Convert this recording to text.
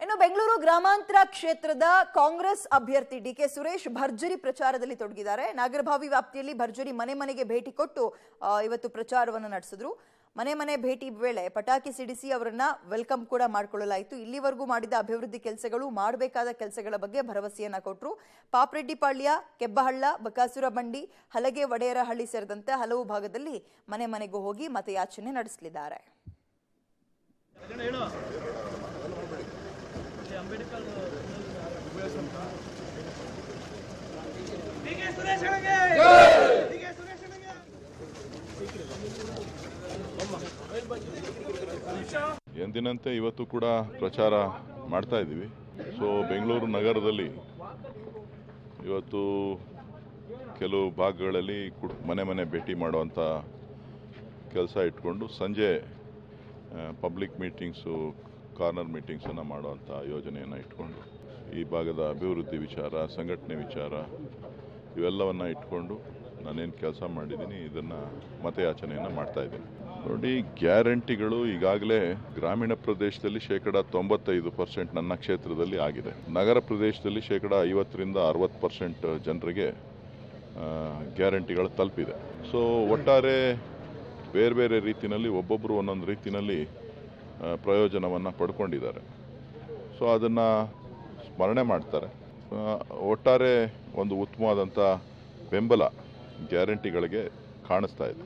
ಇನ್ನು ಬೆಂಗಳೂರು ಗ್ರಾಮಾಂತರ ಕ್ಷೇತ್ರದ ಕಾಂಗ್ರೆಸ್ ಅಭ್ಯರ್ಥಿ ಡಿಕೆ ಸುರೇಶ್ ಭರ್ಜರಿ ಪ್ರಚಾರದಲ್ಲಿ ತೊಡಗಿದ್ದಾರೆ. ನಾಗರಭಾವಿ ವ್ಯಾಪ್ತಿಯಲ್ಲಿ ಭರ್ಜರಿ ಮನೆ ಮನೆಗೆ ಭೇಟಿ ಕೊಟ್ಟು ಇವತ್ತು ಪ್ರಚಾರವನ್ನು ನಡೆಸಿದ್ರು. ಮನೆ ಮನೆ ಭೇಟಿ ವೇಳೆ ಪಟಾಕಿ ಸಿಡಿಸಿ ಅವರನ್ನ ವೆಲ್ಕಮ್ ಕೂಡ ಮಾಡಿಕೊಳ್ಳಲಾಯಿತು. ಇಲ್ಲಿವರೆಗೂ ಮಾಡಿದ ಅಭಿವೃದ್ಧಿ ಕೆಲಸಗಳು, ಮಾಡಬೇಕಾದ ಕೆಲಸಗಳ ಬಗ್ಗೆ ಭರವಸೆಯನ್ನ ಕೊಟ್ಟರು. ಪಾಪರೆಡ್ಡಿಪಾಳ್ಯ, ಕೆಬ್ಬಹಳ್ಳ, ಬಕಾಸುರ ಬಂಡಿ, ಹಲಗೆ ವಡೆಯರಹಳ್ಳಿ ಸೇರಿದಂತೆ ಹಲವು ಭಾಗದಲ್ಲಿ ಮನೆ ಮನೆಗೂ ಹೋಗಿ ಮತಯಾಚನೆ ನಡೆಸಲಿದ್ದಾರೆ. ಎಂದಿನಂತೆ ಇವತ್ತು ಕೂಡ ಪ್ರಚಾರ ಮಾಡ್ತಾ ಇದ್ದೀವಿ. ಸೊ ಬೆಂಗಳೂರು ನಗರದಲ್ಲಿ ಇವತ್ತು ಕೆಲವು ಭಾಗಗಳಲ್ಲಿ ಮನೆ ಮನೆ ಭೇಟಿ ಮಾಡುವಂಥ ಕೆಲಸ ಇಟ್ಕೊಂಡು ಸಂಜೆ ಪಬ್ಲಿಕ್ ಮೀಟಿಂಗ್ಸು, ಕಾರ್ನರ್ ಮೀಟಿಂಗ್ಸನ್ನು ಮಾಡುವಂಥ ಯೋಜನೆಯನ್ನು ಇಟ್ಕೊಂಡು ಈ ಭಾಗದ ಅಭಿವೃದ್ಧಿ ವಿಚಾರ, ಸಂಘಟನೆ ವಿಚಾರ ಇವೆಲ್ಲವನ್ನು ಇಟ್ಕೊಂಡು ನಾನೇನು ಕೆಲಸ ಮಾಡಿದ್ದೀನಿ ಇದನ್ನು ಮತಯಾಚನೆಯನ್ನು ಮಾಡ್ತಾ ಇದ್ದೀನಿ. ನೋಡಿ, ಗ್ಯಾರಂಟಿಗಳು ಈಗಾಗಲೇ ಗ್ರಾಮೀಣ ಪ್ರದೇಶದಲ್ಲಿ 95% ನನ್ನ ಕ್ಷೇತ್ರದಲ್ಲಿ ಆಗಿದೆ. ನಗರ ಪ್ರದೇಶದಲ್ಲಿ 50% 60% ಜನರಿಗೆ ಗ್ಯಾರಂಟಿಗಳು ತಲುಪಿದೆ. ಸೊ ಒಟ್ಟಾರೆ ಬೇರೆ ಬೇರೆ ರೀತಿಯಲ್ಲಿ ಒಬ್ಬೊಬ್ಬರು ಒಂದೊಂದು ರೀತಿಯಲ್ಲಿ ಪ್ರಯೋಜನವನ್ನು ಪಡ್ಕೊಂಡಿದ್ದಾರೆ. ಸೊ ಅದನ್ನು ಸ್ಮರಣೆ ಮಾಡ್ತಾರೆ. ಒಟ್ಟಾರೆ ಒಂದು ಉತ್ತಮವಾದಂಥ ಬೆಂಬಲ ಗ್ಯಾರಂಟಿಗಳಿಗೆ ಕಾಣಿಸ್ತಾ ಇದೆ.